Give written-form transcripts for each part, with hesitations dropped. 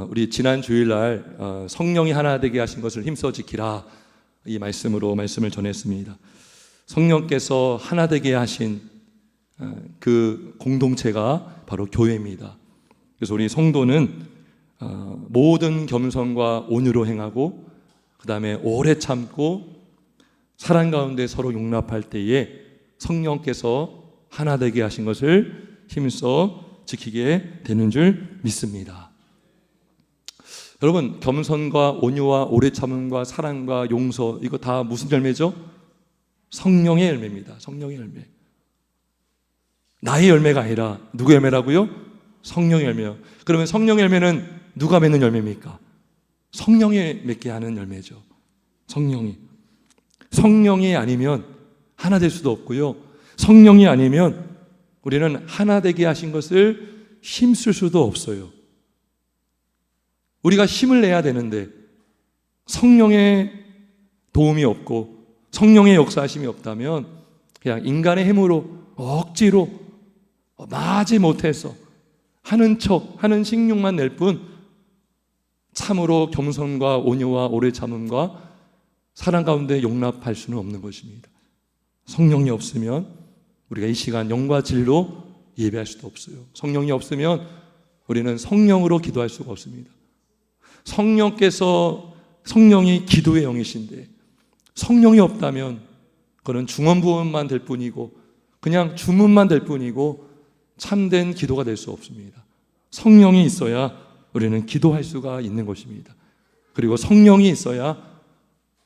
우리 지난 주일날 성령이 하나 되게 하신 것을 힘써 지키라, 이 말씀으로 말씀을 전했습니다. 성령께서 하나 되게 하신 그 공동체가 바로 교회입니다. 그래서 우리 성도는 모든 겸손과 온유로 행하고, 그 다음에 오래 참고 사랑 가운데 서로 용납할 때에 성령께서 하나 되게 하신 것을 힘써 지키게 되는 줄 믿습니다. 여러분, 겸손과 온유와 오래 참음과 사랑과 용서, 이거 다 무슨 열매죠? 성령의 열매입니다. 성령의 열매. 나의 열매가 아니라 누구의 열매라고요? 성령의 열매요. 그러면 성령의 열매는 누가 맺는 열매입니까? 성령이 맺게 하는 열매죠. 성령이 아니면 하나 될 수도 없고요, 성령이 아니면 우리는 하나 되게 하신 것을 힘쓸 수도 없어요. 우리가 힘을 내야 되는데 성령의 도움이 없고 성령의 역사하심이 없다면 그냥 인간의 힘으로 억지로 마지 못해서 하는 척, 하는 식욕만 낼 뿐 참으로 겸손과 온유와 오래 참음과 사랑 가운데 용납할 수는 없는 것입니다. 성령이 없으면 우리가 이 시간 영과 진리로 예배할 수도 없어요. 성령이 없으면 우리는 성령으로 기도할 수가 없습니다. 성령이 기도의 영이신데 성령이 없다면 그건 중언부언만 될 뿐이고 그냥 주문만 될 뿐이고 참된 기도가 될 수 없습니다. 성령이 있어야 우리는 기도할 수가 있는 것입니다. 그리고 성령이 있어야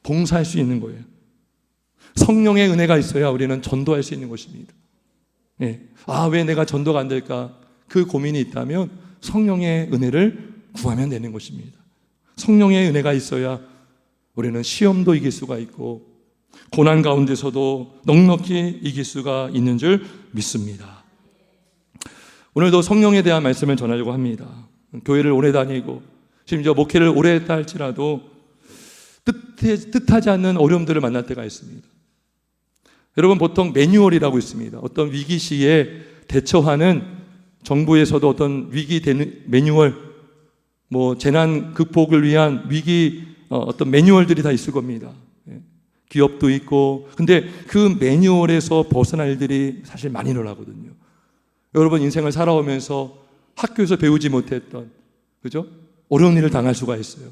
봉사할 수 있는 거예요. 성령의 은혜가 있어야 우리는 전도할 수 있는 것입니다. 왜 내가 전도가 안 될까? 그 고민이 있다면 성령의 은혜를 구하면 되는 것입니다. 성령의 은혜가 있어야 우리는 시험도 이길 수가 있고 고난 가운데서도 넉넉히 이길 수가 있는 줄 믿습니다. 오늘도 성령에 대한 말씀을 전하려고 합니다. 교회를 오래 다니고 심지어 목회를 오래 했다 할지라도 뜻하지 않는 어려움들을 만날 때가 있습니다. 여러분, 보통 매뉴얼이라고 있습니다. 어떤 위기 시에 대처하는 정부에서도 어떤 위기 매뉴얼, 재난 극복을 위한 위기 어떤 매뉴얼들이 다 있을 겁니다. 기업도 있고. 근데 그 매뉴얼에서 벗어날 일들이 사실 많이 일어나거든요. 여러분, 인생을 살아오면서 학교에서 배우지 못했던, 그죠? 어려운 일을 당할 수가 있어요.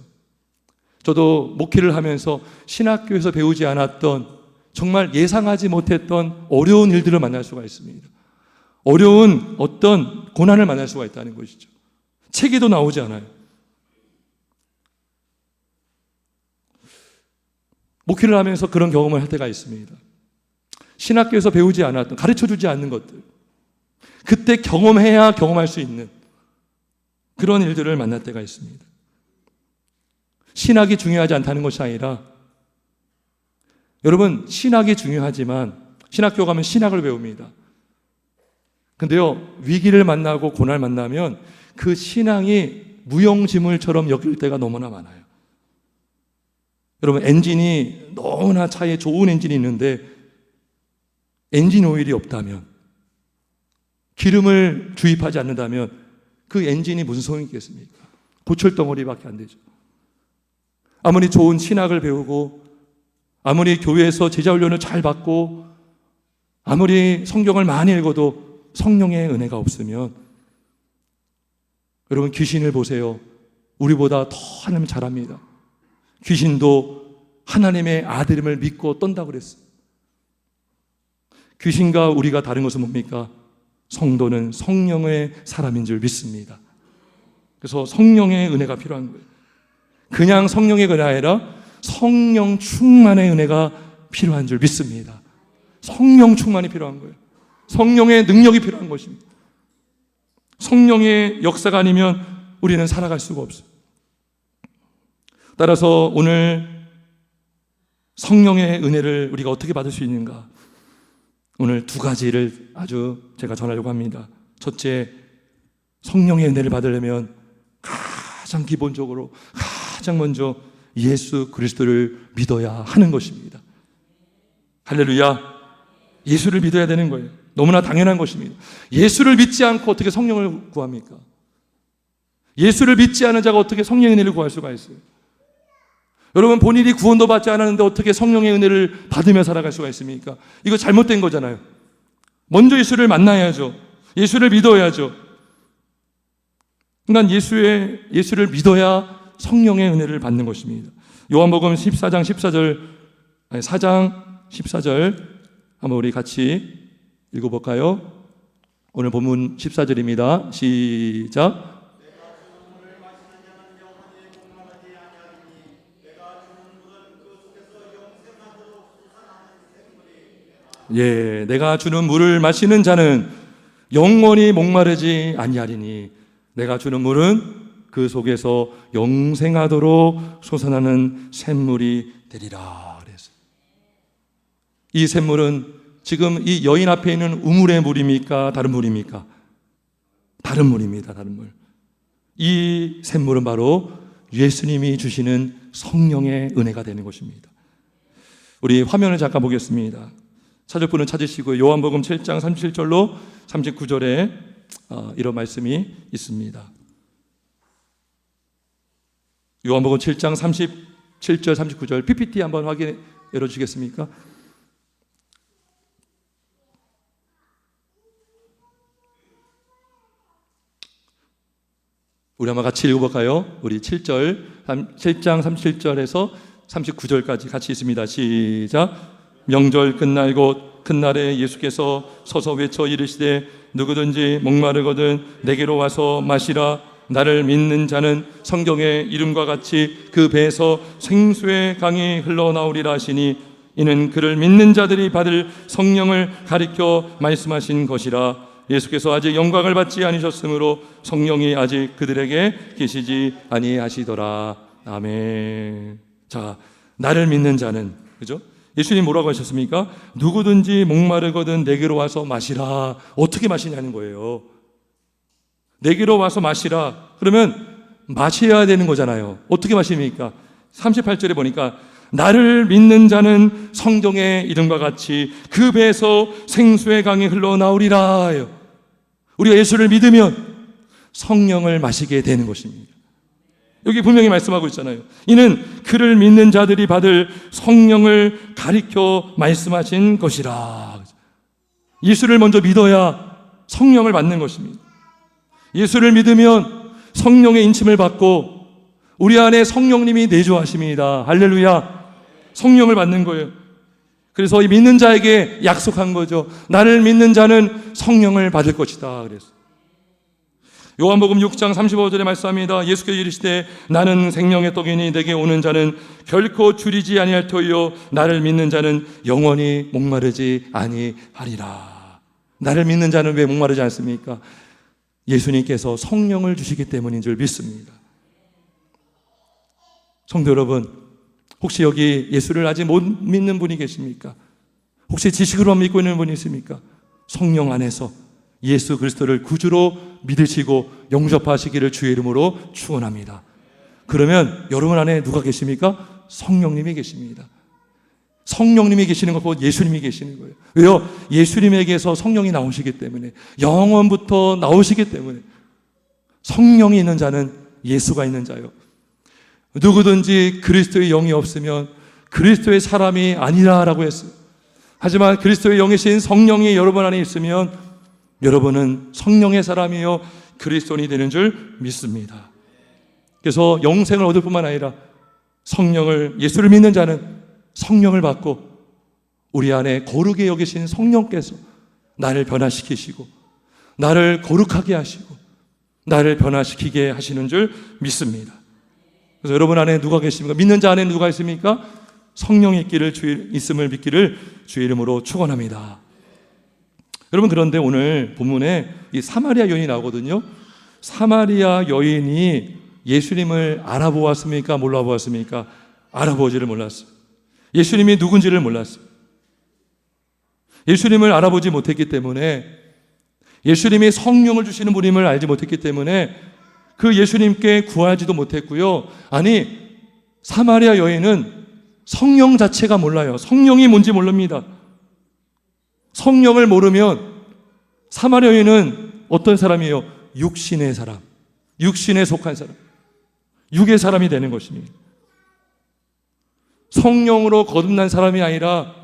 저도 목회를 하면서 신학교에서 배우지 않았던, 정말 예상하지 못했던 어려운 일들을 만날 수가 있습니다. 어려운 어떤 고난을 만날 수가 있다는 것이죠. 책에도 나오지 않아요. 목회를 하면서 그런 경험을 할 때가 있습니다. 신학교에서 배우지 않았던, 가르쳐주지 않는 것들, 그때 경험해야 경험할 수 있는 그런 일들을 만날 때가 있습니다. 신학이 중요하지 않다는 것이 아니라, 여러분, 신학이 중요하지만 신학교 가면 신학을 배웁니다. 근데요, 위기를 만나고 고난을 만나면 그 신앙이 무용지물처럼 여길 때가 너무나 많아요. 여러분, 엔진이 너무나 차에 좋은 엔진이 있는데 엔진 오일이 없다면, 기름을 주입하지 않는다면 그 엔진이 무슨 소용이 있겠습니까? 고철덩어리밖에 안 되죠. 아무리 좋은 신학을 배우고 아무리 교회에서 제자훈련을 잘 받고 아무리 성경을 많이 읽어도 성령의 은혜가 없으면, 여러분, 귀신을 보세요. 우리보다 더 하나님 잘합니다. 귀신도 하나님의 아들임을 믿고 떤다고 그랬어요. 귀신과 우리가 다른 것은 뭡니까? 성도는 성령의 사람인 줄 믿습니다. 그래서 성령의 은혜가 필요한 거예요. 그냥 성령의 은혜가 아니라 성령 충만의 은혜가 필요한 줄 믿습니다. 성령 충만이 필요한 거예요. 성령의 능력이 필요한 것입니다. 성령의 역사가 아니면 우리는 살아갈 수가 없어요. 따라서 오늘 성령의 은혜를 우리가 어떻게 받을 수 있는가? 오늘 두 가지를 아주 제가 전하려고 합니다. 첫째, 성령의 은혜를 받으려면 가장 기본적으로, 가장 먼저 예수 그리스도를 믿어야 하는 것입니다. 할렐루야. 예수를 믿어야 되는 거예요. 너무나 당연한 것입니다. 예수를 믿지 않고 어떻게 성령을 구합니까? 예수를 믿지 않은 자가 어떻게 성령의 은혜를 구할 수가 있어요? 여러분, 본인이 구원도 받지 않았는데 어떻게 성령의 은혜를 받으며 살아갈 수가 있습니까? 이거 잘못된 거잖아요. 먼저 예수를 만나야죠. 예수를 믿어야죠. 그러니까 예수를 믿어야 성령의 은혜를 받는 것입니다. 요한복음 4장 14절 한번 우리 같이 읽어볼까요? 오늘 본문 14절입니다. 시작. 예, 내가 주는 물을 마시는 자는 영원히 목마르지 아니하리니 내가 주는 물은 그 속에서 영생하도록 솟아나는 샘물이 되리라. 그래서 이 샘물은 지금 이 여인 앞에 있는 우물의 물입니까? 다른 물입니까? 다른 물입니다. 다른 물. 이 샘물은 바로 예수님이 주시는 성령의 은혜가 되는 것입니다. 우리 화면을 잠깐 보겠습니다. 찾을 분은 찾으시고 요한복음 7장 37절로 39절에 이런 말씀이 있습니다. 요한복음 7장 37절 39절 PPT 한번 확인해 열어주시겠습니까? 우리 한번 같이 읽어볼까요? 우리 7장 37절에서 39절까지 같이 있습니다. 시작. 명절 끝날 곧 큰날에 예수께서 서서 외쳐 이르시되 누구든지 목마르거든 내게로 와서 마시라. 나를 믿는 자는 성경의 이름과 같이 그 배에서 생수의 강이 흘러나오리라 하시니 이는 그를 믿는 자들이 받을 성령을 가리켜 말씀하신 것이라. 예수께서 아직 영광을 받지 아니셨으므로 성령이 아직 그들에게 계시지 아니하시더라. 아멘. 자, 나를 믿는 자는, 그죠? 예수님 뭐라고 하셨습니까? 누구든지 목마르거든 내게로 와서 마시라. 어떻게 마시냐는 거예요. 내게로 와서 마시라. 그러면 마셔야 되는 거잖아요. 어떻게 마십니까? 38절에 보니까 나를 믿는 자는 성경의 이름과 같이 그 배에서 생수의 강이 흘러나오리라. 우리가 예수를 믿으면 성령을 마시게 되는 것입니다. 여기 분명히 말씀하고 있잖아요. 이는 그를 믿는 자들이 받을 성령을 가리켜 말씀하신 것이라. 예수를 먼저 믿어야 성령을 받는 것입니다. 예수를 믿으면 성령의 인침을 받고 우리 안에 성령님이 내주하십니다. 할렐루야. 성령을 받는 거예요. 그래서 이 믿는 자에게 약속한 거죠. 나를 믿는 자는 성령을 받을 것이다. 그래서 요한복음 6장 35절에 말씀합니다. 예수께서 이르시되 나는 생명의 떡이니 내게 오는 자는 결코 줄이지 아니할 터이요 나를 믿는 자는 영원히 목마르지 아니하리라. 나를 믿는 자는 왜 목마르지 않습니까? 예수님께서 성령을 주시기 때문인 줄 믿습니다. 성도 여러분, 혹시 여기 예수를 아직 못 믿는 분이 계십니까? 혹시 지식으로만 믿고 있는 분이 있습니까? 성령 안에서 예수 그리스도를 구주로 믿으시고 영접하시기를 주의 이름으로 축원합니다. 그러면 여러분 안에 누가 계십니까? 성령님이 계십니다. 성령님이 계시는 것 곧 예수님이 계시는 거예요. 왜요? 예수님에게서 성령이 나오시기 때문에, 영원부터 나오시기 때문에. 성령이 있는 자는 예수가 있는 자요. 누구든지 그리스도의 영이 없으면 그리스도의 사람이 아니라라고 했어요. 하지만 그리스도의 영이신 성령이 여러분 안에 있으면 여러분은 성령의 사람이요 그리스도인이 되는 줄 믿습니다. 그래서 영생을 얻을 뿐만 아니라 성령을, 예수를 믿는 자는 성령을 받고 우리 안에 거룩히 여기신 성령께서 나를 변화시키시고 나를 거룩하게 하시고 나를 변화시키게 하시는 줄 믿습니다. 그래서 여러분 안에 누가 계십니까? 믿는 자 안에 누가 있습니까? 성령이 있음을 믿기를 주의 이름으로 축원합니다. 여러분, 그런데 오늘 본문에 이 사마리아 여인이 나오거든요. 사마리아 여인이 예수님을 알아보았습니까? 몰라보았습니까? 알아보지를 몰랐어요. 예수님이 누군지를 몰랐어요. 예수님을 알아보지 못했기 때문에, 예수님이 성령을 주시는 분임을 알지 못했기 때문에 그 예수님께 구하지도 못했고요. 아니, 사마리아 여인은 성령 자체가 몰라요. 성령이 뭔지 모릅니다. 성령을 모르면 사마리아 여인은 어떤 사람이에요? 육신의 사람, 육신에 속한 사람, 육의 사람이 되는 것입니다. 성령으로 거듭난 사람이 아니라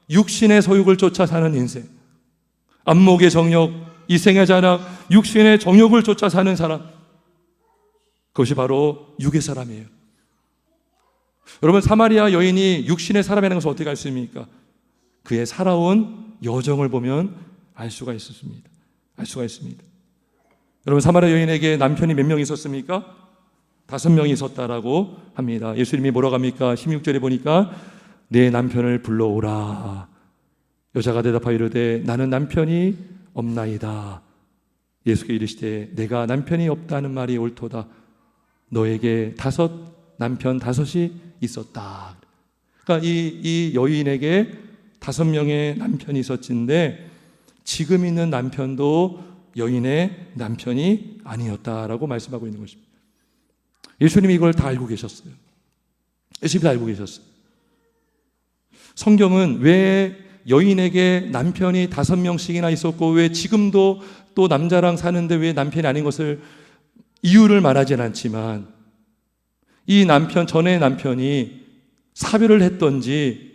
육신의 소욕을 쫓아 사는 인생, 안목의 정욕, 이생의 자락, 육신의 정욕을 쫓아 사는 사람, 그것이 바로 육의 사람이에요. 여러분, 사마리아 여인이 육신의 사람이라는 것을 어떻게 알 수 있습니까? 그의 살아온 여정을 보면 알 수가 있습니다. 여러분, 사마리아 여인에게 남편이 몇 명 있었습니까? 5명이 있었다라고 합니다. 예수님이 뭐라고 합니까? 16절에 보니까 내 남편을 불러오라. 여자가 대답하여 이르되 나는 남편이 없나이다. 예수께 이르시되 내가 남편이 없다는 말이 옳도다. 너에게 남편 5이 있었다. 그러니까 이 여인에게 5명의 남편이 있었는데 지금 있는 남편도 여인의 남편이 아니었다라고 말씀하고 있는 것입니다. 예수님이 이걸 다 알고 계셨어요. 예수님이 다 알고 계셨어요. 성경은 왜 여인에게 남편이 5명씩이나 있었고 왜 지금도 또 남자랑 사는데 왜 남편이 아닌 것을 이유를 말하진 않지만 이 남편, 전의 남편이 사별을 했던지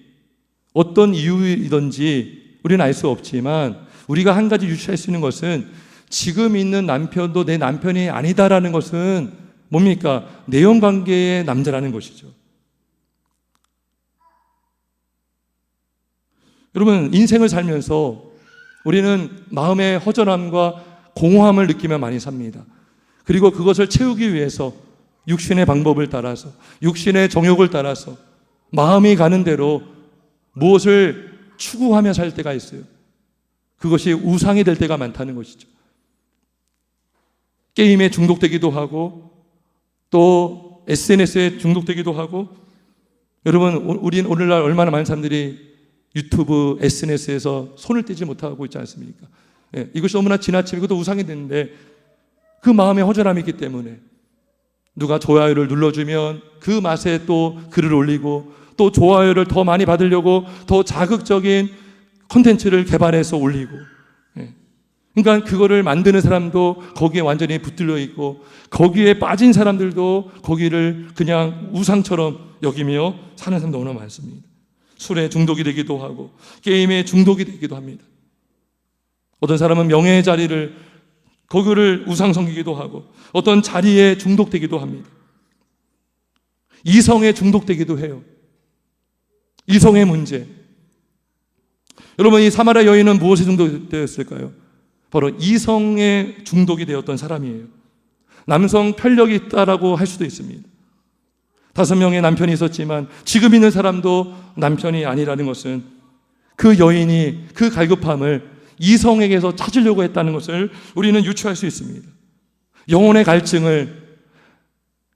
어떤 이유이든지 우리는 알 수 없지만 우리가 한 가지 유추할 수 있는 것은 지금 있는 남편도 내 남편이 아니다라는 것은 뭡니까? 내연관계의 남자라는 것이죠. 여러분, 인생을 살면서 우리는 마음의 허전함과 공허함을 느끼며 많이 삽니다. 그리고 그것을 채우기 위해서 육신의 방법을 따라서, 육신의 정욕을 따라서 마음이 가는 대로 무엇을 추구하며 살 때가 있어요. 그것이 우상이 될 때가 많다는 것이죠. 게임에 중독되기도 하고 또 SNS에 중독되기도 하고, 여러분, 우리는 오늘날 얼마나 많은 사람들이 유튜브, SNS에서 손을 떼지 못하고 있지 않습니까? 예, 이것이 너무나 지나치고 이것도 우상이 되는데 그 마음의 허전함이 있기 때문에 누가 좋아요를 눌러주면 그 맛에 또 글을 올리고 또 좋아요를 더 많이 받으려고 더 자극적인 콘텐츠를 개발해서 올리고, 그러니까 그거를 만드는 사람도 거기에 완전히 붙들려 있고 거기에 빠진 사람들도 거기를 그냥 우상처럼 여기며 사는 사람도 너무나 많습니다. 술에 중독이 되기도 하고 게임에 중독이 되기도 합니다. 어떤 사람은 명예의 자리를 거기를 우상 섬기기도 하고 어떤 자리에 중독되기도 합니다. 이성에 중독되기도 해요. 이성의 문제. 여러분, 이 사마리아 여인은 무엇에 중독되었을까요? 바로 이성에 중독이 되었던 사람이에요. 남성 편력이 있다라고 할 수도 있습니다. 5명의 남편이 있었지만 지금 있는 사람도 남편이 아니라는 것은 그 여인이 그 갈급함을 이성에게서 찾으려고 했다는 것을 우리는 유추할 수 있습니다. 영혼의 갈증을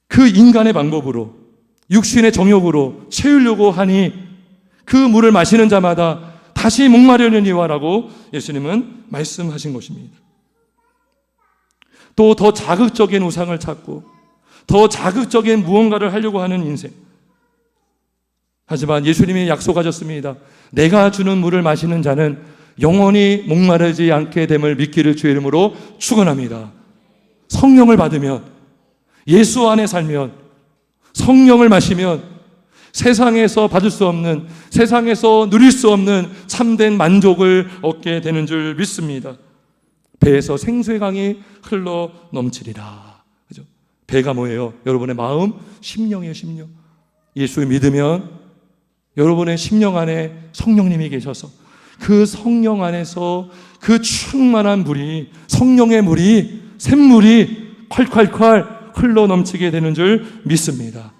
그 인간의 방법으로, 육신의 정욕으로 채우려고 하니 그 물을 마시는 자마다 다시 목마르려니와라고 예수님은 말씀하신 것입니다. 또 더 자극적인 우상을 찾고 더 자극적인 무언가를 하려고 하는 인생. 하지만 예수님이 약속하셨습니다. 내가 주는 물을 마시는 자는 영원히 목마르지 않게 됨을 믿기를 주의 이름으로 축원합니다. 성령을 받으면, 예수 안에 살면, 성령을 마시면 세상에서 받을 수 없는, 세상에서 누릴 수 없는 참된 만족을 얻게 되는 줄 믿습니다. 배에서 생수의 강이 흘러 넘치리라. 그죠? 배가 뭐예요? 여러분의 마음, 심령이에요, 심령. 예수를 믿으면 여러분의 심령 안에 성령님이 계셔서 그 성령 안에서 그 충만한 물이, 성령의 물이, 샘물이 콸콸콸 흘러 넘치게 되는 줄 믿습니다.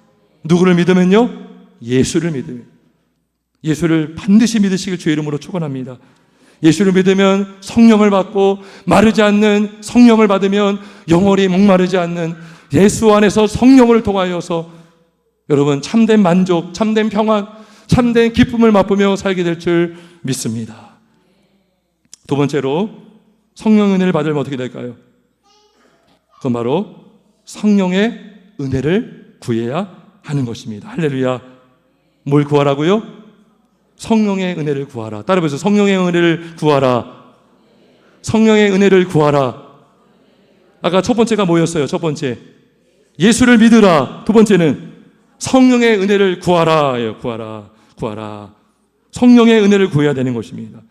누구를 믿으면요? 예수를 믿으면. 예수를 반드시 믿으시길 주의 이름으로 축원합니다. 예수를 믿으면 성령을 받고 마르지 않는 성령을 받으면 영원히 목마르지 않는 예수 안에서 성령을 통하여서 여러분 참된 만족, 참된 평안, 참된 기쁨을 맛보며 살게 될 줄 믿습니다. 두 번째로 성령 은혜를 받으면 어떻게 될까요? 그건 바로 성령의 은혜를 구해야 하는 것입니다. 할렐루야. 뭘 구하라고요? 성령의 은혜를 구하라. 따라 보세요. 성령의 은혜를 구하라. 성령의 은혜를 구하라. 아까 첫 번째가 뭐였어요? 첫 번째, 예수를 믿으라. 두 번째는 성령의 은혜를 구하라. 구하라. 성령의 은혜를 구해야 되는 것입니다.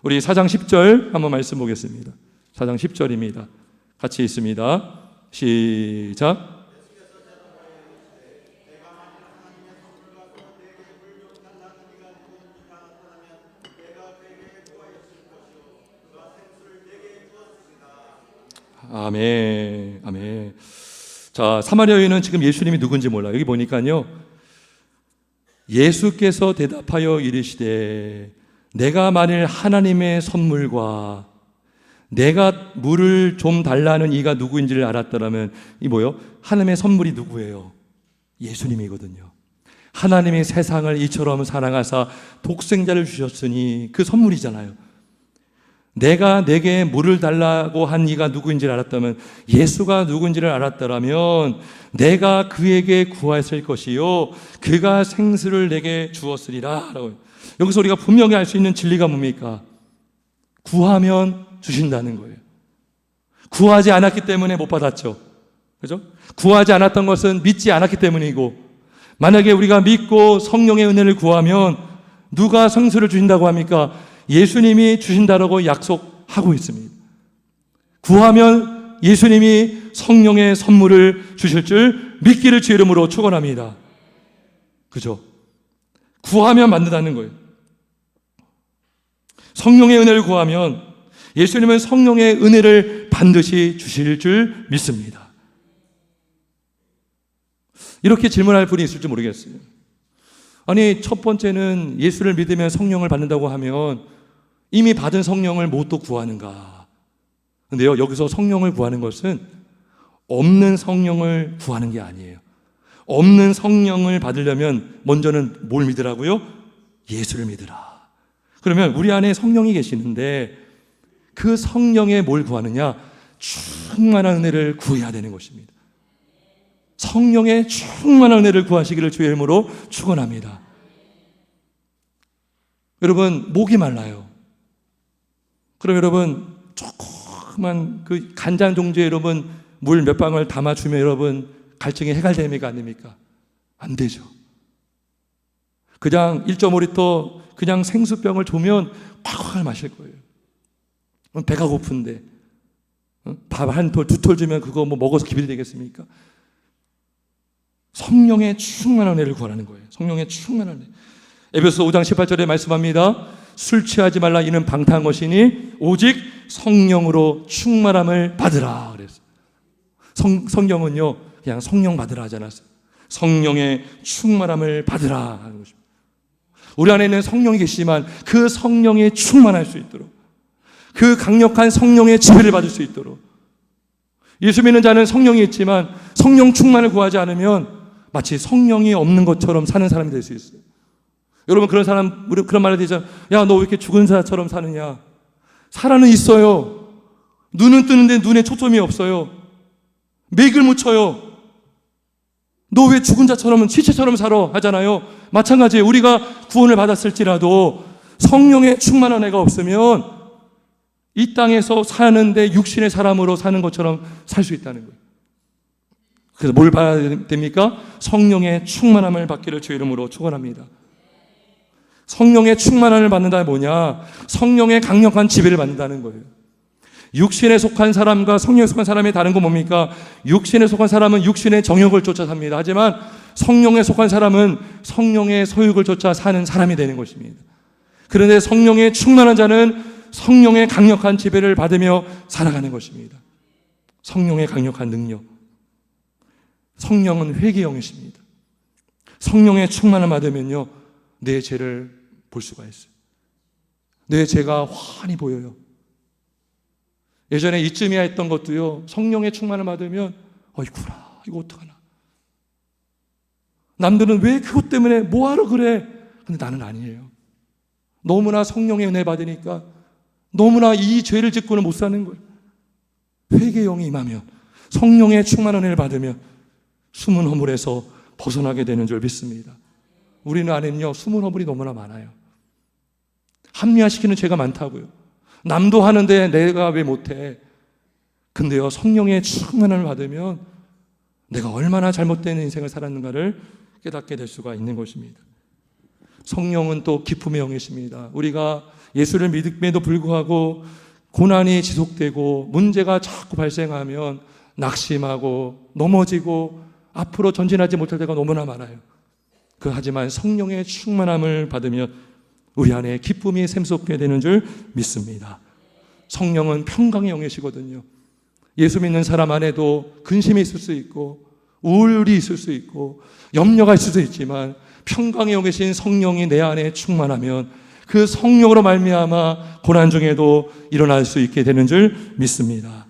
우리 4장 10절 한번 말씀 보겠습니다. 4장 10절입니다. 같이 있습니다. 시작. 아멘. 아멘. 자, 사마리아 여인은 지금 예수님이 누군지 몰라요. 여기 보니까요, 예수께서 대답하여 이르시되 내가 만일 하나님의 선물과 내가 물을 좀 달라는 이가 누구인지를 알았더라면, 이 뭐요? 하나님의 선물이 누구예요? 예수님이거든요. 하나님이 세상을 이처럼 사랑하사 독생자를 주셨으니 그 선물이잖아요. 내가 내게 물을 달라고 한 이가 누구인지를 알았다면, 예수가 누구인지를 알았더라면 내가 그에게 구하였을 것이요 그가 생수를 내게 주었으리라 라고. 여기서 우리가 분명히 알 수 있는 진리가 뭡니까? 구하면 주신다는 거예요. 구하지 않았기 때문에 못 받았죠. 그죠? 구하지 않았던 것은 믿지 않았기 때문이고, 만약에 우리가 믿고 성령의 은혜를 구하면 누가 생수를 주신다고 합니까? 예수님이 주신다라고 약속하고 있습니다. 구하면 예수님이 성령의 선물을 주실 줄 믿기를 주의 이름으로 축원합니다. 그죠? 구하면 만든다는 거예요. 성령의 은혜를 구하면 예수님은 성령의 은혜를 반드시 주실 줄 믿습니다. 이렇게 질문할 분이 있을지 모르겠어요. 아니, 첫 번째는 예수를 믿으면 성령을 받는다고 하면 이미 받은 성령을 뭐 또 구하는가? 근데요, 여기서 성령을 구하는 것은 없는 성령을 구하는 게 아니에요. 없는 성령을 받으려면 먼저는 뭘 믿으라고요? 예수를 믿으라. 그러면 우리 안에 성령이 계시는데 그 성령에 뭘 구하느냐? 충만한 은혜를 구해야 되는 것입니다. 성령의 충만한 은혜를 구하시기를 주의 이름으로 축원합니다. 여러분, 목이 말라요. 그럼 여러분, 조그만 그 간장 종지에 여러분 물 몇 방울 담아주면 여러분 갈증이 해갈됩니까? 안 됩니까? 안 되죠. 그냥 1.5리터 그냥 생수병을 주면 콱콱 마실 거예요. 배가 고픈데 밥 한 톨, 두 톨 주면 그거 뭐 먹어서 기별이 되겠습니까? 성령의 충만한 은혜를 구하는 거예요. 성령의 충만한 은혜. 에베소서 5장 18절에 말씀합니다. 술 취하지 말라, 이는 방탕한 것이니 오직 성령으로 충만함을 받으라 그랬어요. 성경은요 그냥 성령 받으라 하지 않았어요. 성령의 충만함을 받으라 하는 것입니다. 우리 안에는 성령이 계시지만 그 성령에 충만할 수 있도록, 그 강력한 성령의 지배를 받을 수 있도록, 예수 믿는 자는 성령이 있지만 성령 충만을 구하지 않으면 마치 성령이 없는 것처럼 사는 사람이 될 수 있어요. 여러분, 그런 사람, 우리 그런 말을 되죠. 야, 너 왜 이렇게 죽은 사람처럼 사느냐? 살아는 있어요. 눈은 뜨는데 눈에 초점이 없어요. 맥을 묻혀요. 너 왜 죽은 자처럼, 시체처럼 살아? 하잖아요. 마찬가지예요. 우리가 구원을 받았을지라도 성령의 충만한 애가 없으면 이 땅에서 사는데 육신의 사람으로 사는 것처럼 살 수 있다는 거예요. 그래서 뭘 봐야 됩니까? 성령의 충만함을 받기를 주의 이름으로 축원합니다. 성령의 충만함을 받는다 뭐냐? 성령의 강력한 지배를 받는다는 거예요. 육신에 속한 사람과 성령에 속한 사람의 다른 건 뭡니까? 육신에 속한 사람은 육신의 정욕을 쫓아 삽니다. 하지만 성령에 속한 사람은 성령의 소욕을 쫓아 사는 사람이 되는 것입니다. 그런데 성령의 충만한 자는 성령의 강력한 지배를 받으며 살아가는 것입니다. 성령의 강력한 능력. 성령은 회개의 영이십니다. 성령의 충만을 받으면요, 내 죄를 볼 수가 있어요. 내 죄가 환히 보여요. 예전에 이쯤이야 했던 것도요, 성령의 충만을 받으면 어이구나, 이거 어떡하나. 남들은 왜 그것 때문에 뭐하러 그래? 근데 나는 아니에요. 너무나 성령의 은혜 받으니까 너무나 이 죄를 짓고는 못 사는 거예요. 회개의 영이 임하면, 성령의 충만한 은혜를 받으면 숨은 허물에서 벗어나게 되는 줄 믿습니다. 우리는 안에는요, 숨은 허물이 너무나 많아요. 합리화시키는 죄가 많다고요. 남도 하는데 내가 왜 못해? 근데요, 성령의 충만함을 받으면 내가 얼마나 잘못된 인생을 살았는가를 깨닫게 될 수가 있는 것입니다. 성령은 또 기쁨의 영이십니다. 우리가 예수를 믿음에도 불구하고 고난이 지속되고 문제가 자꾸 발생하면 낙심하고 넘어지고 앞으로 전진하지 못할 때가 너무나 많아요. 하지만 성령의 충만함을 받으면 우리 안에 기쁨이 샘솟게 되는 줄 믿습니다. 성령은 평강의 영이시거든요. 예수 믿는 사람 안에도 근심이 있을 수 있고 우울이 있을 수 있고 염려가 있을 수 있지만 평강의 영이신 성령이 내 안에 충만하면 그 성령으로 말미암아 고난 중에도 일어날 수 있게 되는 줄 믿습니다.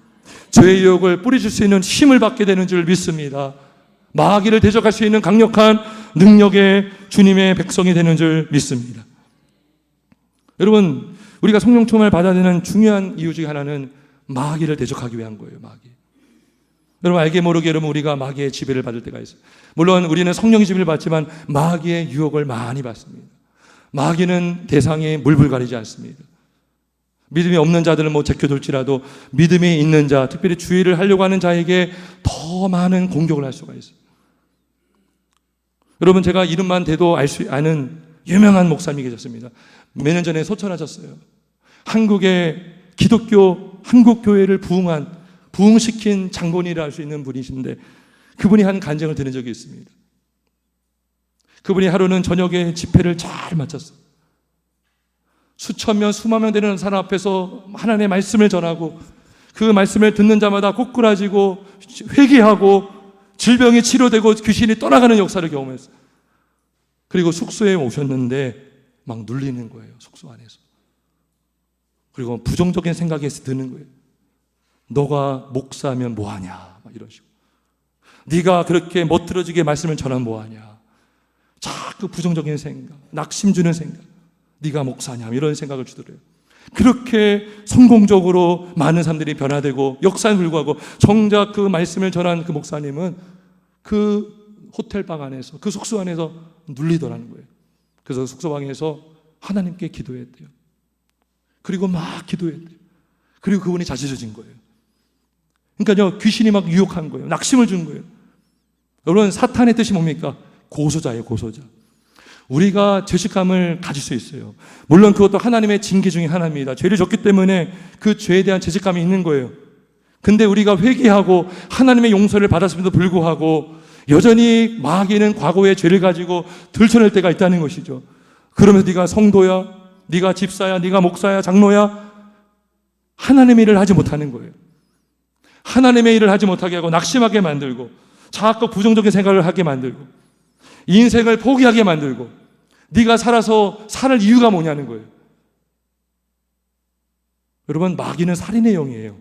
죄의 유혹을 뿌리칠 수 있는 힘을 받게 되는 줄 믿습니다. 마귀를 대적할 수 있는 강력한 능력의 주님의 백성이 되는 줄 믿습니다. 여러분, 우리가 성령 충만을 받아야 되는 중요한 이유 중에 하나는 마귀를 대적하기 위한 거예요. 마귀. 여러분, 알게 모르게 여러분 우리가 마귀의 지배를 받을 때가 있어요. 물론 우리는 성령의 지배를 받지만 마귀의 유혹을 많이 받습니다. 마귀는 대상에 물불 가리지 않습니다. 믿음이 없는 자들은 제껴둘지라도 믿음이 있는 자, 특별히 주의를 하려고 하는 자에게 더 많은 공격을 할 수가 있어요. 여러분, 제가 이름만 대도 알 수 아는 유명한 목사님이 계셨습니다. 몇 년 전에 소천하셨어요. 한국의 기독교 한국교회를 부흥시킨 장본이라 할 수 있는 분이신데 그분이 한 간증을 들은 적이 있습니다. 그분이 하루는 저녁에 집회를 잘 마쳤어요. 수천 명, 수만 명 되는 사람 앞에서 하나님의 말씀을 전하고 그 말씀을 듣는 자마다 꼬꾸라지고 회개하고 질병이 치료되고 귀신이 떠나가는 역사를 경험했어요. 그리고 숙소에 오셨는데 막 눌리는 거예요. 숙소 안에서. 그리고 부정적인 생각이 드는 거예요. 너가 목사면 뭐하냐 막 이런 식으로. 네가 그렇게 멋들어지게 말씀을 전하면 뭐하냐. 자꾸 부정적인 생각, 낙심 주는 생각. 네가 목사냐 이런 생각을 주더래요. 그렇게 성공적으로 많은 사람들이 변화되고 역사에 불구하고 정작 그 말씀을 전한 그 목사님은 그 호텔방 안에서 그 숙소 안에서 눌리더라는 거예요. 그래서 숙소방에서 하나님께 기도했대요. 그리고 막 기도했대요. 그리고 그분이 자지러진 거예요. 그러니까요, 귀신이 막 유혹한 거예요. 낙심을 준 거예요. 여러분, 사탄의 뜻이 뭡니까? 고소자예요, 고소자. 우리가 죄책감을 가질 수 있어요. 물론 그것도 하나님의 징계 중에 하나입니다. 죄를 졌기 때문에 그 죄에 대한 죄책감이 있는 거예요. 근데 우리가 회개하고 하나님의 용서를 받았음에도 불구하고 여전히 마귀는 과거의 죄를 가지고 들춰낼 때가 있다는 것이죠. 그러면서 네가 성도야, 네가 집사야, 네가 목사야, 장로야, 하나님의 일을 하지 못하는 거예요. 하나님의 일을 하지 못하게 하고 낙심하게 만들고 자꾸 부정적인 생각을 하게 만들고 인생을 포기하게 만들고 네가 살아서 살 이유가 뭐냐는 거예요. 여러분, 마귀는 살인의 영이에요.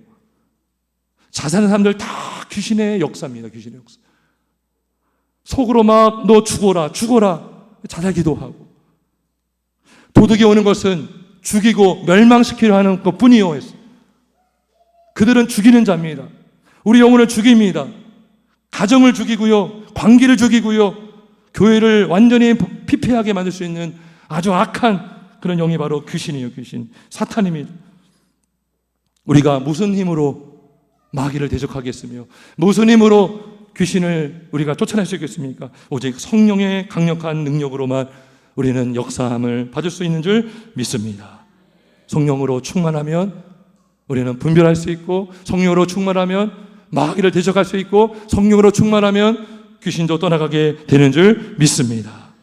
자살하는 사람들 다 귀신의 역사입니다. 귀신의 역사. 속으로 막 너 죽어라 죽어라 자살 기도하고 도둑이 오는 것은 죽이고 멸망시키려 하는 것뿐이요. 그들은 죽이는 자입니다. 우리 영혼을 죽입니다. 가정을 죽이고요, 관계를 죽이고요, 교회를 완전히 피폐하게 만들 수 있는 아주 악한 그런 영이 바로 귀신이에요. 귀신, 사탄입니다. 우리가 무슨 힘으로 마귀를 대적하겠으며 무슨 힘으로 귀신을 우리가 쫓아낼 수 있겠습니까? 오직 성령의 강력한 능력으로만 우리는 역사함을 받을 수 있는 줄 믿습니다. 성령으로 충만하면 우리는 분별할 수 있고, 성령으로 충만하면 마귀를 대적할 수 있고, 성령으로 충만하면 귀신도 떠나가게 되는 줄 믿습니다.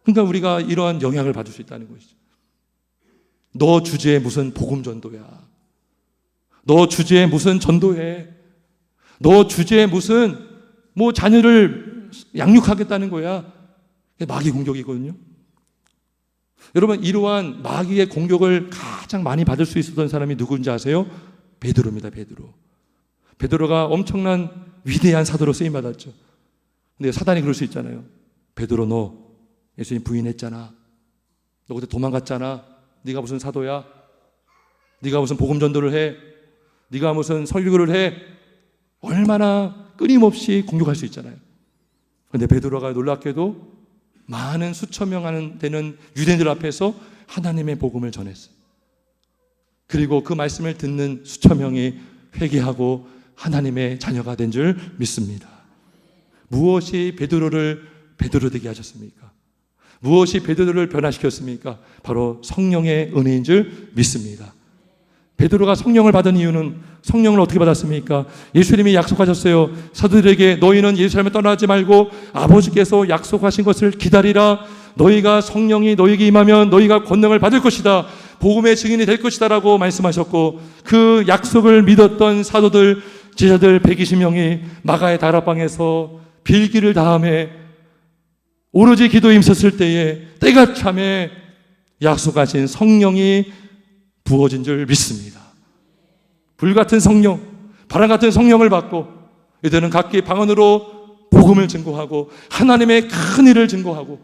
그러니까 우리가 이러한 영향을 받을 수 있다는 것이죠. 너 주제에 무슨 복음 전도야? 너 주제에 무슨 전도해? 너 주제에 무슨 자녀를 양육하겠다는 거야? 마귀 공격이거든요. 여러분, 이러한 마귀의 공격을 가장 많이 받을 수 있었던 사람이 누구인지 아세요? 베드로입니다. 베드로가 엄청난 위대한 사도로 쓰임 받았죠. 근데 사단이 그럴 수 있잖아요. 베드로, 너 예수님 부인했잖아. 너 그때 도망갔잖아. 네가 무슨 사도야? 네가 무슨 복음 전도를 해? 네가 무슨 설교를 해? 얼마나 끊임없이 공격할 수 있잖아요. 그런데 베드로가 놀랍게도 많은 수천 명 되는 유대인들 앞에서 하나님의 복음을 전했어요. 그리고 그 말씀을 듣는 수천 명이 회개하고 하나님의 자녀가 된 줄 믿습니다. 무엇이 베드로를 베드로 되게 하셨습니까? 무엇이 베드로를 변화시켰습니까? 바로 성령의 은혜인 줄 믿습니다. 베드로가 성령을 받은 이유는 성령을 어떻게 받았습니까? 예수님이 약속하셨어요. 사도들에게 너희는 예루살렘을 떠나지 말고 아버지께서 약속하신 것을 기다리라. 너희가 성령이 너희에게 임하면 너희가 권능을 받을 것이다. 복음의 증인이 될 것이다 라고 말씀하셨고, 그 약속을 믿었던 사도들, 제자들 120명이 마가의 다락방에서 빌기를 다함에 오로지 기도에 힘썼을 때에 때가 참에 약속하신 성령이 부어진 줄 믿습니다. 불같은 성령, 바람같은 성령을 받고 이들은 각기 방언으로 복음을 증거하고 하나님의 큰 일을 증거하고,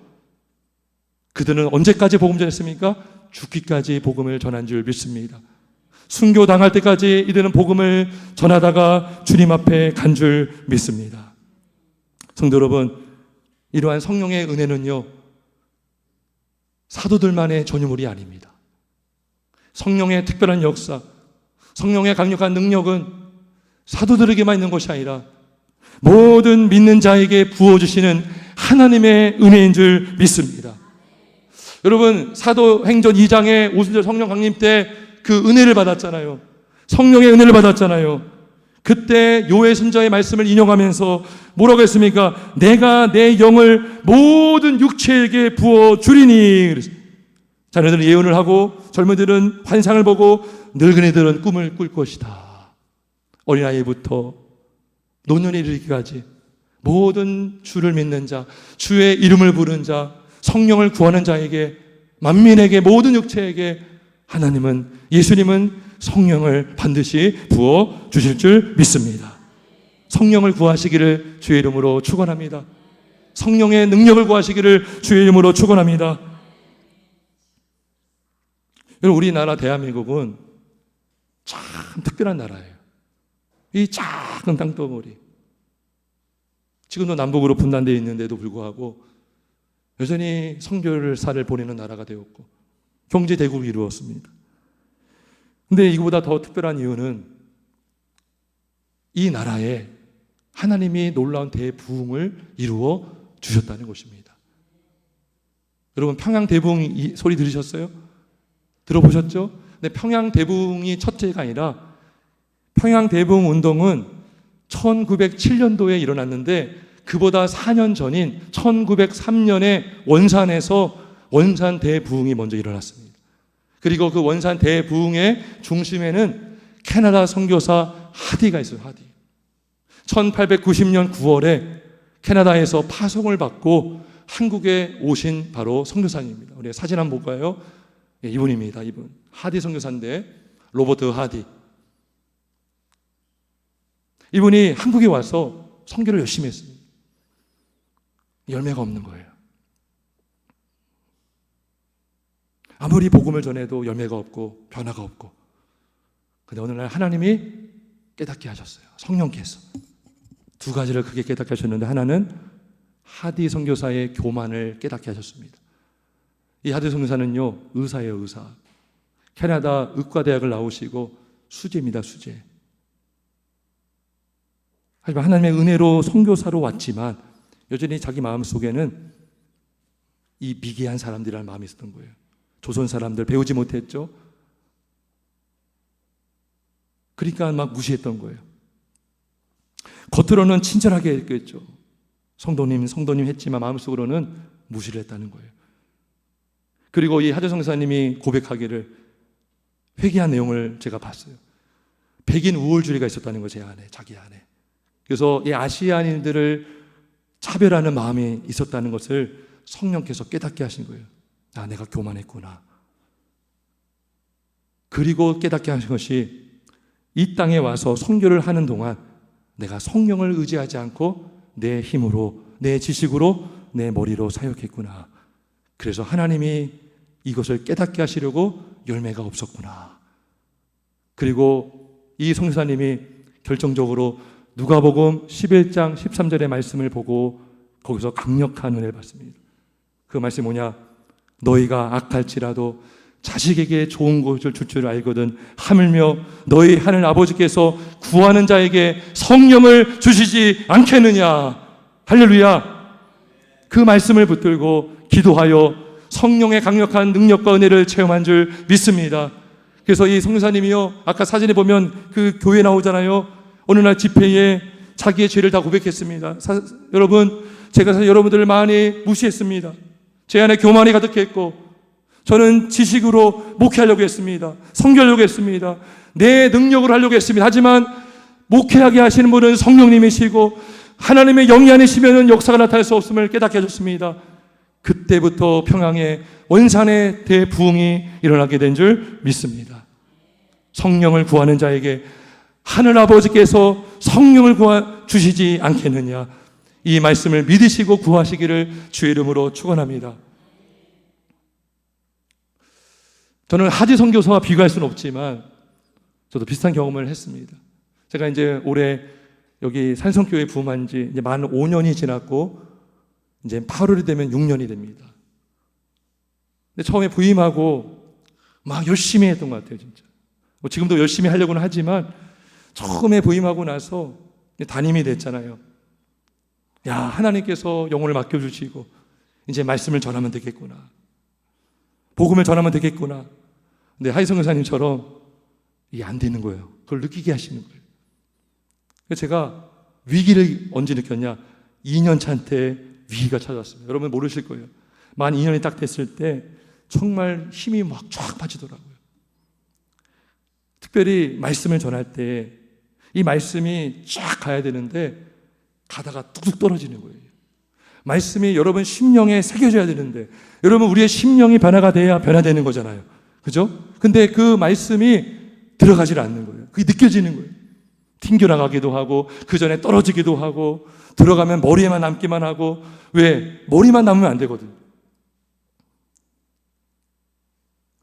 그들은 언제까지 복음 전했습니까? 죽기까지 복음을 전한 줄 믿습니다. 순교 당할 때까지 이들은 복음을 전하다가 주님 앞에 간 줄 믿습니다. 성도 여러분, 이러한 성령의 은혜는요, 사도들만의 전유물이 아닙니다. 성령의 특별한 역사, 성령의 강력한 능력은 사도들에게만 있는 것이 아니라 모든 믿는 자에게 부어주시는 하나님의 은혜인 줄 믿습니다. 여러분, 사도행전 2장에 오순절 성령 강림 때 그 은혜를 받았잖아요. 성령의 은혜를 받았잖아요. 그때 요엘 선지자의 말씀을 인용하면서 뭐라고 했습니까? 내가 내 영을 모든 육체에게 부어주리니. 자녀들은 예언을 하고 젊은이들은 환상을 보고 늙은이들은 꿈을 꿀 것이다. 어린아이부터 노년에 이르기까지 모든 주를 믿는 자, 주의 이름을 부르는 자, 성령을 구하는 자에게, 만민에게, 모든 육체에게 하나님은, 예수님은 성령을 반드시 부어 주실 줄 믿습니다. 성령을 구하시기를 주의 이름으로 축원합니다. 성령의 능력을 구하시기를 주의 이름으로 축원합니다. 여러분, 우리나라 대한민국은 참 특별한 나라예요. 이 작은 땅덩어리, 지금도 남북으로 분단되어 있는데도 불구하고 여전히 선교사를 보내는 나라가 되었고 경제 대국을 이루었습니다. 근데 이거보다 더 특별한 이유는 이 나라에 하나님이 놀라운 대부흥을 이루어 주셨다는 것입니다. 여러분, 평양 대부흥 소리 들으셨어요? 들어보셨죠? 근데 평양 대부흥이 첫째가 아니라 평양 대부흥 운동은 1907년도에 일어났는데 그보다 4년 전인 1903년에 원산에서 원산 대부흥이 먼저 일어났습니다. 그리고 그 원산 대부흥의 중심에는 캐나다 선교사 하디가 있어요. 하디. 1890년 9월에 캐나다에서 파송을 받고 한국에 오신 바로 선교사님입니다. 우리 사진 한번 볼까요? 예, 이분입니다. 이분. 하디 선교사인데, 로버트 하디. 이분이 한국에 와서 선교를 열심히 했습니다. 열매가 없는 거예요. 아무리 복음을 전해도 열매가 없고 변화가 없고, 근데 어느 날 하나님이 깨닫게 하셨어요. 성령께서 두 가지를 크게 깨닫게 하셨는데, 하나는 하디 선교사의 교만을 깨닫게 하셨습니다. 이 하디 선교사는요, 의사예요. 의사. 캐나다 의과대학을 나오시고 수재입니다. 수재. 하지만 하나님의 은혜로 선교사로 왔지만 여전히 자기 마음속에는 이 미개한 사람들이라는 마음이 있었던 거예요. 조선 사람들 배우지 못했죠. 그러니까 막 무시했던 거예요. 겉으로는 친절하게 했겠죠. 성도님 했지만 마음속으로는 무시를 했다는 거예요. 그리고 이 하디 선교사님이 고백하기를, 회개한 내용을 제가 봤어요. 백인 우월주의가 있었다는 거예요. 제 안에, 자기 안에. 그래서 이 아시아인들을 차별하는 마음이 있었다는 것을 성령께서 깨닫게 하신 거예요. 아, 내가 교만했구나. 그리고 깨닫게 하신 것이, 이 땅에 와서 선교를 하는 동안 내가 성령을 의지하지 않고 내 힘으로, 내 지식으로, 내 머리로 사역했구나. 그래서 하나님이 이것을 깨닫게 하시려고 열매가 없었구나. 그리고 이 선교사님이 결정적으로 누가복음 11장 13절의 말씀을 보고 거기서 강력한 은혜를 받습니다. 그 말씀이 뭐냐? 너희가 악할지라도 자식에게 좋은 것을 줄 줄 알거든 하물며 너희 하늘 아버지께서 구하는 자에게 성령을 주시지 않겠느냐. 할렐루야. 그 말씀을 붙들고 기도하여 성령의 강력한 능력과 은혜를 체험한 줄 믿습니다. 그래서 이 성교사님이요, 아까 사진에 보면 그 교회 나오잖아요. 어느 날 집회에 자기의 죄를 다 고백했습니다. 여러분, 제가 사실 여러분들을 많이 무시했습니다. 제 안에 교만이 가득했고 저는 지식으로 목회하려고 했습니다. 선교하려고 했습니다. 내 능력으로 하려고 했습니다. 하지만 목회하게 하시는 분은 성령님이시고 하나님의 영이 아니시면 역사가 나타날 수 없음을 깨닫게 해줬습니다. 그때부터 평양에 원산의 대부흥이 일어나게 된 줄 믿습니다. 성령을 구하는 자에게 하늘아버지께서 성령을 주시지 않겠느냐. 이 말씀을 믿으시고 구하시기를 주의 이름으로 축원합니다. 저는 하지 선교사와 비교할 수는 없지만 저도 비슷한 경험을 했습니다. 제가 이제 올해 여기 산성교회 부임한 지 이제 만 5년이 지났고 이제 8월이 되면 6년이 됩니다. 근데 처음에 부임하고 막 열심히 했던 것 같아요, 진짜. 뭐 지금도 열심히 하려고는 하지만 처음에 부임하고 나서 담임이 됐잖아요. 야, 하나님께서 영혼을 맡겨주시고 이제 말씀을 전하면 되겠구나. 복음을 전하면 되겠구나. 근데 하이성 교사님처럼 이게 안 되는 거예요. 그걸 느끼게 하시는 거예요. 그래서 제가 위기를 언제 느꼈냐? 2년 차 때 위기가 찾아왔습니다. 여러분 모르실 거예요. 만 2년이 딱 됐을 때 정말 힘이 막 쫙 빠지더라고요. 특별히 말씀을 전할 때 이 말씀이 쫙 가야 되는데 가다가 뚝뚝 떨어지는 거예요. 말씀이 여러분 심령에 새겨져야 되는데 여러분 우리의 심령이 변화가 돼야 변화되는 거잖아요. 그죠? 근데 그 말씀이 들어가질 않는 거예요. 그게 느껴지는 거예요. 튕겨나가기도 하고 그 전에 떨어지기도 하고 들어가면 머리에만 남기만 하고 왜? 머리만 남으면 안 되거든.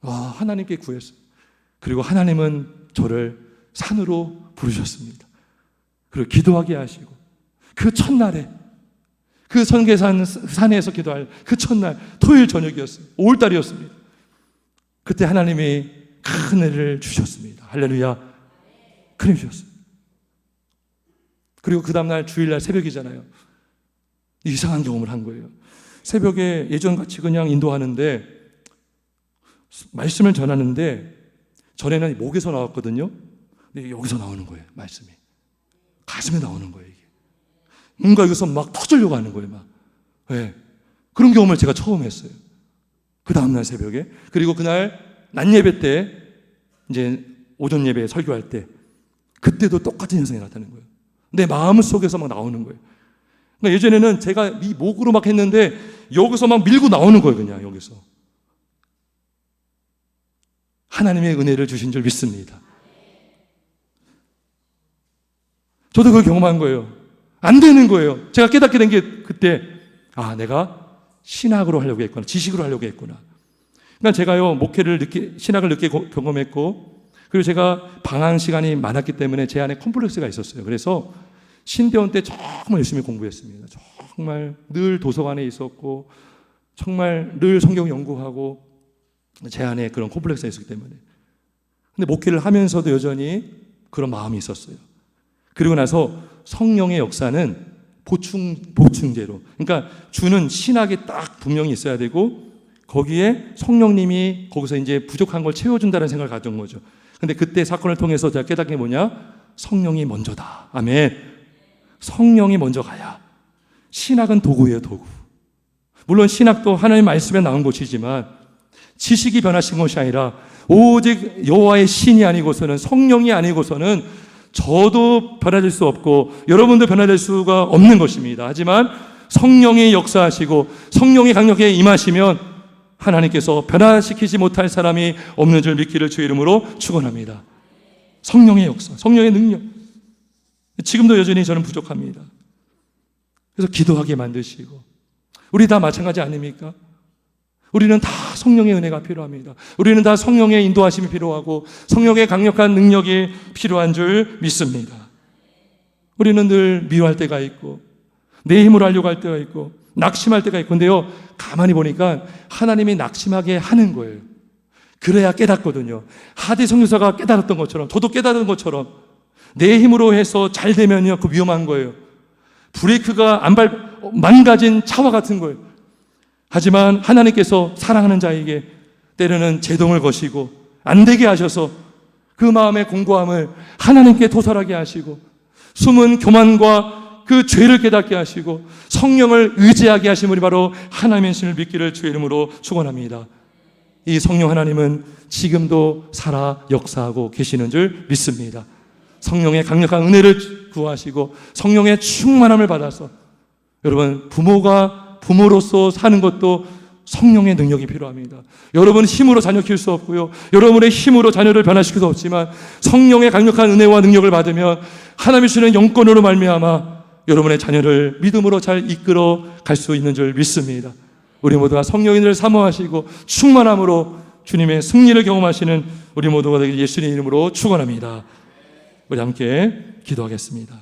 하나님께 구했어요. 그리고 하나님은 저를 산으로 부르셨습니다. 그리고 기도하게 하시고 그 첫날에 그 선계산 산에서 기도할 그 첫날 토요일 저녁이었어요. 5월달이었습니다. 그때 하나님이 큰 은혜를 주셨습니다. 할렐루야. 큰 주셨어요. 그리고 그 다음날 주일날 새벽이잖아요. 이상한 경험을 한 거예요. 새벽에 예전같이 그냥 인도하는데 말씀을 전하는데 전에는 목에서 나왔거든요. 근데 여기서 나오는 거예요. 말씀이 가슴에 나오는 거예요. 이게 뭔가 여기서 막 터지려고 하는 거예요. 막. 네. 그런 경험을 제가 처음 했어요. 그 다음날 새벽에. 그리고 그날 낮 예배 때 이제 오전 예배 설교할 때 그때도 똑같은 현상이 나타나는 거예요. 내 마음 속에서 막 나오는 거예요. 그러니까 예전에는 제가 이 목으로 막 했는데 여기서 막 밀고 나오는 거예요. 그냥 여기서. 하나님의 은혜를 주신 줄 믿습니다. 저도 그걸 경험한 거예요. 안 되는 거예요. 제가 깨닫게 된 게 그때 내가 신학으로 하려고 했구나. 지식으로 하려고 했구나. 그러니까 제가요 신학을 늦게 경험했고 그리고 제가 방황 시간이 많았기 때문에 제 안에 컴플렉스가 있었어요. 그래서 신대원 때 정말 열심히 공부했습니다. 정말 늘 도서관에 있었고 정말 늘 성경 연구하고 제 안에 그런 콤플렉스가 있었기 때문에. 근데 목회를 하면서도 여전히 그런 마음이 있었어요. 그리고 나서 성령의 역사는 보충제로. 그러니까 주는 신학이 딱 분명히 있어야 되고 거기에 성령님이 거기서 이제 부족한 걸 채워준다는 생각을 가진 거죠. 근데 그때 사건을 통해서 제가 깨닫은 게 뭐냐? 성령이 먼저다. 아멘. 성령이 먼저 가야. 신학은 도구예요, 도구. 물론 신학도 하나님의 말씀에 나온 것이지만 지식이 변하신 것이 아니라 오직 여호와의 신이 아니고서는 성령이 아니고서는 저도 변화될 수 없고 여러분도 변화될 수가 없는 것입니다. 하지만 성령이 역사하시고 성령이 강력하게 임하시면 하나님께서 변화시키지 못할 사람이 없는 줄 믿기를 주의 이름으로 축원합니다. 성령의 역사, 성령의 능력. 지금도 여전히 저는 부족합니다. 그래서 기도하게 만드시고 우리 다 마찬가지 아닙니까? 우리는 다 성령의 은혜가 필요합니다. 우리는 다 성령의 인도하심이 필요하고 성령의 강력한 능력이 필요한 줄 믿습니다. 우리는 늘 미워할 때가 있고 내 힘으로 하려고 할 때가 있고 낙심할 때가 있고 근데요 가만히 보니까 하나님이 낙심하게 하는 거예요. 그래야 깨닫거든요. 하대 선교사가 깨달았던 것처럼, 저도 깨달은 것처럼 내 힘으로 해서 잘 되면요, 그 위험한 거예요. 브레이크가 망가진 차와 같은 거예요. 하지만 하나님께서 사랑하는 자에게 때로는 제동을 거시고 안 되게 하셔서 그 마음의 공고함을 하나님께 도살하게 하시고 숨은 교만과 그 죄를 깨닫게 하시고 성령을 의지하게 하신 분이 바로 하나님의 신을 믿기를 주의 이름으로 축원합니다. 이 성령 하나님은 지금도 살아 역사하고 계시는 줄 믿습니다. 성령의 강력한 은혜를 구하시고 성령의 충만함을 받아서 여러분, 부모가 부모로서 사는 것도 성령의 능력이 필요합니다. 여러분 힘으로 자녀 키울 수 없고요, 여러분의 힘으로 자녀를 변화시킬 수 없지만 성령의 강력한 은혜와 능력을 받으면 하나님이 주시는 영권으로 말미암아 여러분의 자녀를 믿음으로 잘 이끌어 갈 수 있는 줄 믿습니다. 우리 모두가 성령인을 사모하시고 충만함으로 주님의 승리를 경험하시는 우리 모두가 되길 예수님의 이름으로 축원합니다. 우리 함께 기도하겠습니다.